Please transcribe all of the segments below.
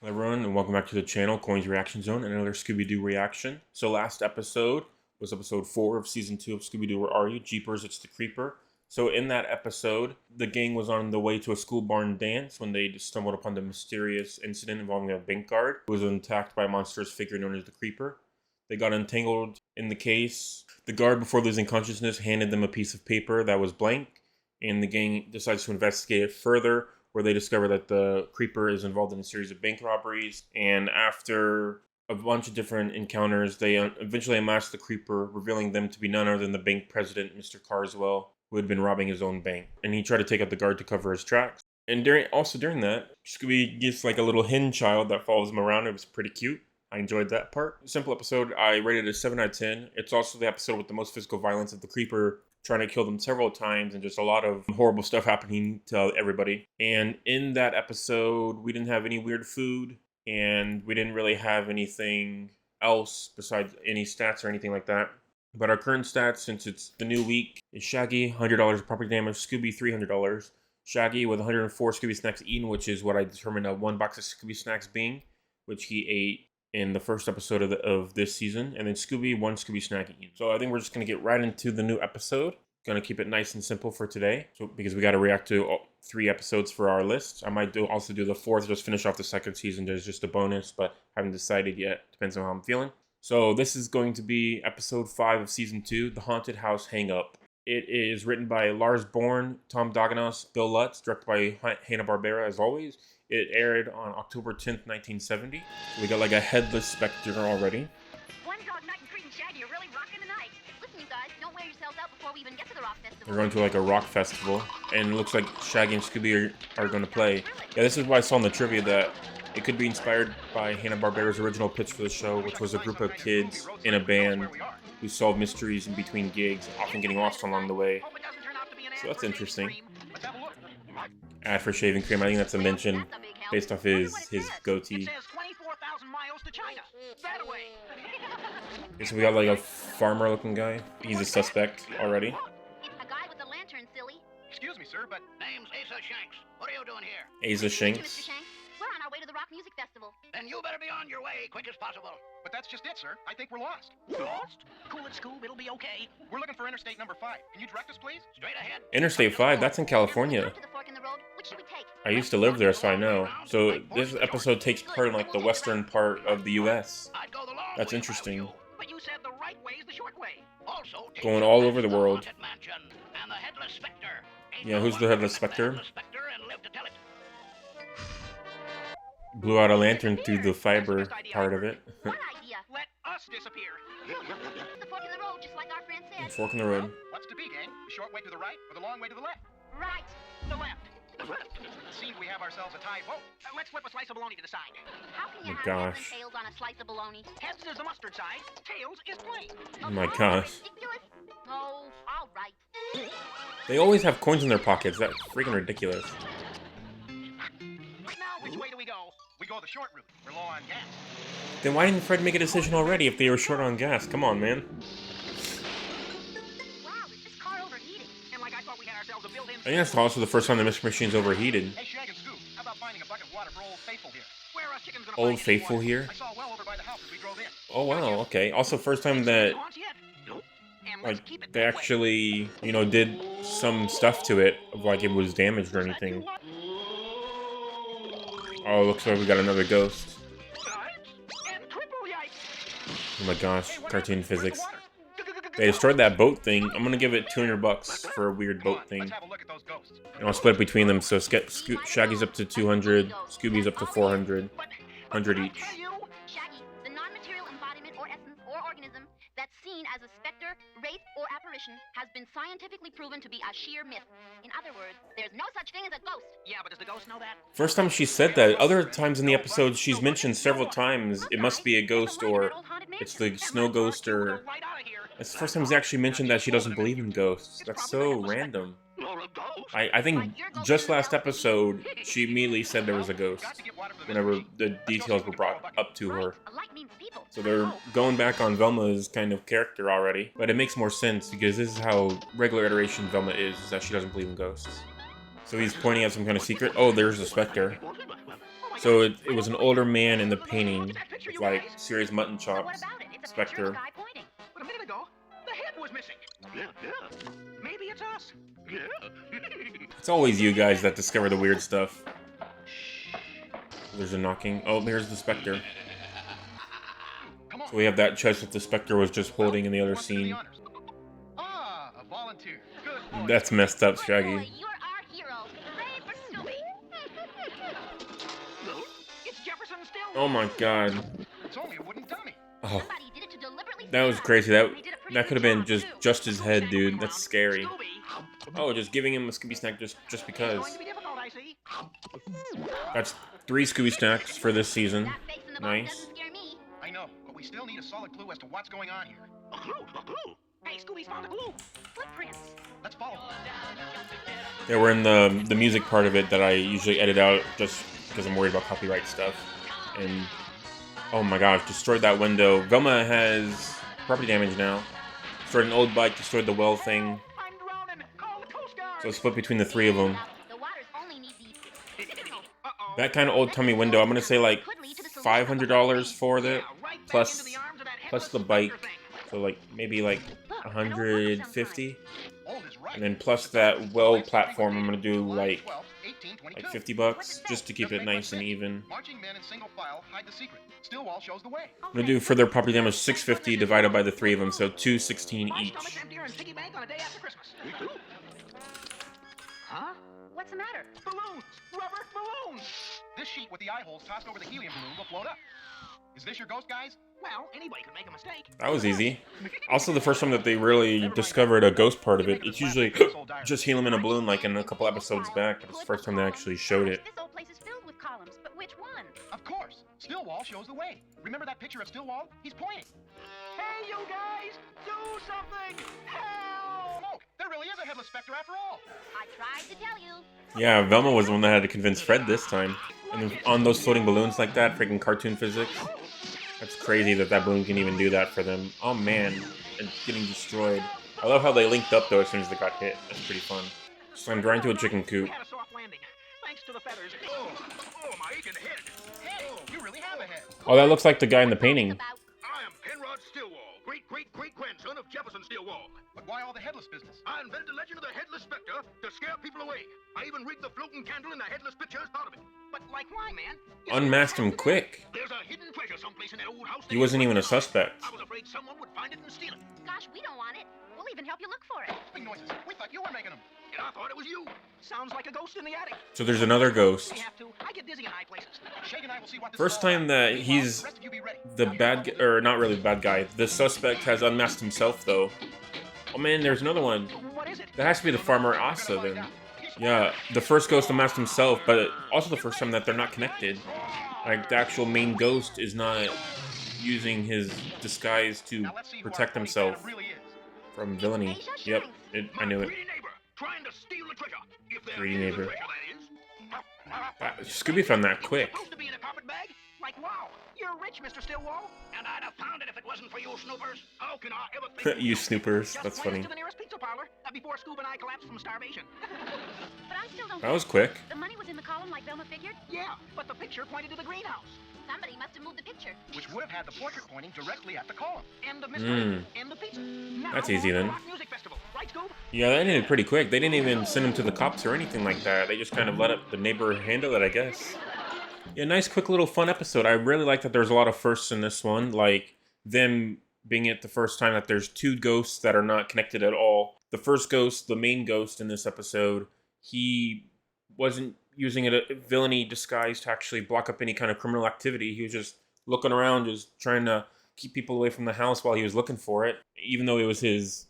Hello everyone and welcome back to the channel, Coins Reaction Zone, and another Scooby-Doo reaction. So last episode was episode 4 of season 2 of Scooby-Doo, Where Are You? Jeepers, It's the Creeper. So in that episode, the gang was on the way to a school barn dance when they stumbled upon the mysterious incident involving a bank guard who was attacked by a monstrous figure known as the Creeper. They got entangled in the case. The guard, before losing consciousness, handed them a piece of paper that was blank, and the gang decides to investigate it further, where they discover that the Creeper is involved in a series of bank robberies. And after a bunch of different encounters, they eventually unmask the Creeper, revealing them to be none other than the bank president, Mr. Carswell, who had been robbing his own bank. And he tried to take out the guard to cover his tracks. And during that, Scooby gets like a little hen child that follows him around. It was pretty cute. I enjoyed that part. Simple episode. I rated it a 7 out of 10. It's also the episode with the most physical violence of the Creeper trying to kill them several times, and just a lot of horrible stuff happening to everybody. And in that episode, we didn't have any weird food, and we didn't really have anything else besides any stats or anything like that. But our current stats, since it's the new week, is Shaggy, $100 of property damage, Scooby, $300. Shaggy with 104 Scooby snacks eaten, which is what I determined a 1 box of Scooby snacks being, which he ate in the first episode of this season, and then Scooby, 1 Scooby snack eaten. So I think we're just going to get right into the new episode. Going to keep it nice and simple for today, because we got to react to all 3 episodes for our list. I might also do the 4th, just finish off the 2nd season. There's just a bonus, but haven't decided yet. Depends on how I'm feeling. So this is going to be episode 5 of season 2, The Haunted House Hang-Up. It is written by Lars Bourne, Tom Daganos, Bill Lutz, directed by Hanna-Barbera as always. It aired on October 10th, 1970. So we got like a headless specter already. One dog night and Scooby and Shaggy are really rocking tonight. Listen, you guys, don't wear yourselves out before we even get to the rock festival. We're going to like a rock festival, and it looks like Shaggy and Scooby are going to play. Yeah, this is why I saw in the trivia that it could be inspired by Hanna-Barbera's original pitch for the show, which was a group of kids in a band who solve mysteries in between gigs, often getting lost along the way. So that's interesting. Ad for shaving cream, I think that's a mention based off his goatee. Okay, so we got like a farmer looking guy. He's a suspect already. A guy with a lantern, silly. Excuse me, sir, but name's Asa Shanks. What are you doing here? Asa Mr. Shanks. Shanks, we're on our way to the Rock Music Festival. Then you better be on your way quick as possible. But that's just it, sir. I think we're lost. Lost? Cool it, Scoob. It'll be okay. We're looking for Interstate number 5. Can you direct us, please? Straight ahead. Interstate 5, that's in California. To the fork in the road. Which should we take? I used to live there, so I know. So this episode takes part in like the western part of the U.S. I'd go the long That's way interesting. if I were you. But you said the right way is the short way. Also, take Going the all path over the to world. Haunted Mansion and the headless specter. Ain't Yeah, no who's one the headless ever met specter? headless specter and lived to tell it. Blew out a lantern through the fiber part of it. What idea? Let us disappear. The fork in the road, just like our friend said. Fork in the road. What's to be, gang? The short way to the right or the long way to the left? Right. The left. The left. Seems we have ourselves a tied vote. Let's flip a slice of bologna to the side. How can you Oh my have heads gosh. and tails on a slice of bologna? Heads is the mustard side. Tails is plain. Oh my gosh. Ridiculous. Oh, all right. They always have coins in their pockets. That's freaking ridiculous. Now, which way do we go? We go the short route. We're low on gas. Then why didn't Fred make a decision already if they were short on gas? Come on, man. Wow, is this car overheating? And like I thought we had ourselves a built-in... I think that's also the first time the mystery machine's overheated. Hey, Shag and Scoop, how about finding a bucket of water for Old Faithful here? Where are chickens gonna Old find any Faithful water? here? I saw a well over by the house as we drove in. Oh wow, okay. Also first time that Haunts yet? Nope. And let's like keep it they that way. actually, you know, did some stuff to it of like it was damaged or anything. Oh, looks like we got another ghost. And triple yikes. Oh my gosh, cartoon Where's physics. the water? They destroyed that boat thing. I'm gonna give it $200 for a weird Come boat on, thing. let's have a look at those ghosts. And I'll split it between them. So Shaggy's up to 200, Scooby's up to 400, 100 each. Shaggy, the non-material embodiment or essence or organism that's seen as a specter, wraith, or apparition has been scientifically proven to be a sheer myth. In other words, there's no such thing as a ghost. Yeah, but does the ghost know that? First time she said that. Other times in the episode, she's mentioned several times it must be a ghost or it's the snow ghost or... Right out of here. It's the first time she actually mentioned that she doesn't believe in ghosts. That's so random. Or a ghost? I think just last episode, she immediately said there was a ghost whenever the details were brought up to her. A light means people. So they're going back on Velma's kind of character already. But it makes more sense because this is how regular iteration Velma is that she doesn't believe in ghosts. So he's pointing at some kind of secret. Oh, there's the specter. Oh So it was an older man in the painting with like serious mutton chops. What about it? It's a picture Specter. of a guy pointing. But a minute ago, the head was missing. Yeah. Maybe it's us. Yeah. It's always you guys that discover the weird stuff. There's a knocking. Oh, there's the Specter. So we have that chest that the Specter was just holding in the other scene. Ah, a volunteer. Good boy. That's messed up, Good boy, Shaggy. you're our hero. Hooray for Scooby. It's Jefferson still. Oh my god. It's only a wooden dummy. Oh, Somebody did it to deliberately that was scare us. crazy. And they did a pretty That could have good been job, too. just his head, dude. That's scary. Scooby. Oh, just giving him a Scooby snack just It's because. going to be difficult, I see. That's 3 Scooby snacks for this season. That face in the box Nice. doesn't scare me. I know, but we still need a solid clue as to what's going on here. A clue? A clue? Hey, Scooby's found a clue. Footprints. Let's follow. Yeah, we're in the music part of it that I usually edit out just because I'm worried about copyright stuff. And oh my gosh, destroyed that window. Velma has property damage now. Destroyed an old bike, destroyed the well thing. I'm drowning. Call the Coast Guard. So it's split between the 3 of them. The water's only knee deep. Uh-oh. That kind of old tummy window, I'm gonna say like $500 for that, Yeah, right back plus into the arms of that plus the headless bike. specter thing. So like maybe like 150, Old is right. and then plus that well platform, I'm gonna do July like 12th, 1822. 50 bucks just to keep it nice and even. Marching men in single file hide the secret. Stillwell shows the way. I'm gonna do for their property damage 650 divided by the 3 of them, so 216 My each. stomach's emptier in piggy bank on a day after Christmas. Me too. Huh? What's the matter? Balloons! Rubber balloons! This sheet with the eye holes tossed over the helium balloon will float up. Is this your ghost, guys? Well, anybody could make a mistake. That was easy. Also, the first time that they really discovered a ghost part of it, it's usually just helium in a balloon, like in a couple episodes back. But it's the first time they actually showed it. This old place is filled with columns, but which one? Of course. Stillwell shows the way. Remember that picture of Stillwell? He's pointing. Hey, you guys! Do something! Help! Look, there really is a headless specter after all. I tried to tell you. Yeah, Velma was the one that had to convince Fred this time. And then on those floating balloons like that, freaking cartoon physics. That's crazy that that balloon can even do that for them. Oh man, it's getting destroyed. I love how they linked up though as soon as they got hit. That's pretty fun. Slammed right into a chicken coop. We had a soft landing. Thanks to the feathers. Oh, my aching head. Hey, you really have a head. Oh, that looks like the guy in the painting. About I am Penrod Stillwell, great-great-great-grandson of Jefferson Stillwell. But why all the headless business? I invented the legend of the headless specter to scare people away. I even rigged the floating candle in the headless picture as part of it. But like why, man? Unmasked him quick. There's a hidden treasure someplace in that old house. He wasn't even a suspect. I was afraid someone would find it and steal it. Gosh, we don't want it. We'll even help you look for it. Big noises. We thought you were making them. And I thought it was you. Sounds like a ghost in the attic. So there's another ghost. We have to. I get dizzy in high places. Shake and I will see what this First is all time about. that Meanwhile, he's the rest of you be ready. the Now, bad guy, or not really the bad guy. The suspect has unmasked himself though. Oh man, there's another one. What is it? That has to be the farmer Asa then. Yeah, the first ghost unmasked himself, but also the first time that they're not connected. Like the actual main ghost is not using his disguise to Now let's see who our protect funny himself Santa really is. from villainy. Yep, I knew it. Greedy neighbor trying to steal the treasure. If there Greedy is a neighbor. treasure, that is. Scooby found that quick. It's supposed to be in a carpet bag? Like, wow, you're rich, Mr. Stillwell. And I'd have found it if it wasn't for you snoopers. How can I ever think You snoopers, Just that's point us funny. to the nearest pizza parlor before Scoob and I collapsed from starvation. But I still don't That was quick. The money was in the column like Velma figured. Yeah, but the picture pointed to the greenhouse. Somebody must have moved the picture. Which would have had the portrait pointing directly at the column. End of mystery. End of pizza. Now That's easy on to then. the Rock Music Festival. Right, Scoob? Yeah, that ended pretty quick. They didn't even send him to the cops or anything like that. They just kind of let the neighbor handle it, I guess. Yeah, nice, quick little fun episode. I really like that there's a lot of firsts in this one. Like them being it the first time that there's 2 ghosts that are not connected at all. The first ghost, the main ghost in this episode, he wasn't using a villainy disguise to actually block up any kind of criminal activity. He was just looking around, just trying to keep people away from the house while he was looking for it. Even though it was his,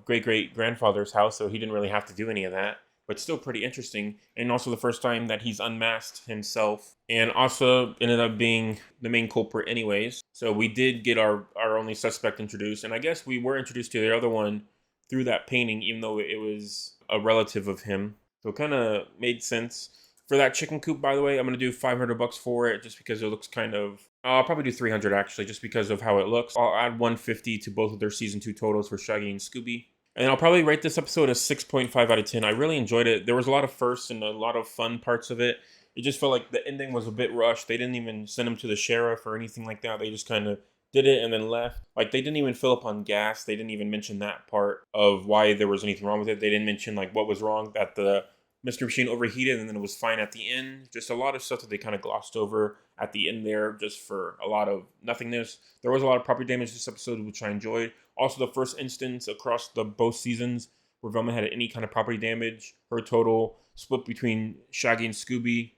great-great-grandfather's house, so he didn't really have to do any of that. But still pretty interesting. And also the first time that he's unmasked himself. And also ended up being the main culprit anyways. So we did get our only suspect introduced. And I guess we were introduced to the other one through that painting, even though it was a relative of him. So it kind of made sense. For that chicken coop, by the way, I'm going to do $500 for it just because it looks kind of... I'll probably do $300 actually, just because of how it looks. I'll add $150 to both of their season 2 totals for Shaggy and Scooby. And I'll probably rate this episode a 6.5 out of 10. I really enjoyed it. There was a lot of firsts and a lot of fun parts of it. it just felt like the ending was a bit rushed. They didn't even send him to the sheriff or anything like that. They just kind of did it and then left. Like, they didn't even fill up on gas. They didn't even mention that part of why there was anything wrong with it. They didn't mention like what was wrong, that the Mystery Machine overheated and then it was fine at the end. Just a lot of stuff that they kind of glossed over at the end there, just for a lot of nothingness. There was a lot of property damage this episode, which I enjoyed. Also, the first instance across both seasons where Velma had any kind of property damage. Her total split between Shaggy and Scooby,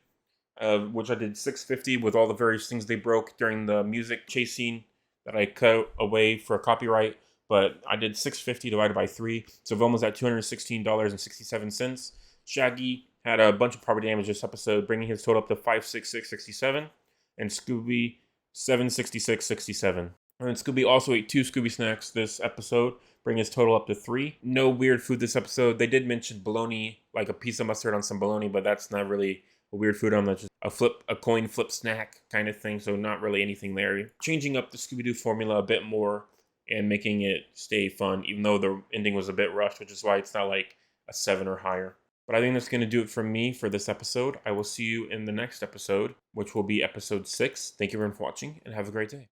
which I did 650 with all the various things they broke during the music chase scene that I cut away for copyright. But I did 650 divided by 3. So Velma's at $216.67. Shaggy had a bunch of property damage this episode, bringing his total up to $566.67. And Scooby, $766.67. And then Scooby also ate 2 Scooby snacks this episode, bringing his total up to 3. No weird food this episode. They did mention bologna, like a piece of mustard on some bologna, but that's not really a weird food on that. Just a coin flip snack kind of thing. So not really anything there. Changing up the Scooby-Doo formula a bit more and making it stay fun, even though the ending was a bit rushed, which is why it's not like a 7 or higher. But I think that's going to do it for me for this episode. I will see you in the next episode, which will be episode 6. Thank you everyone for watching, and have a great day.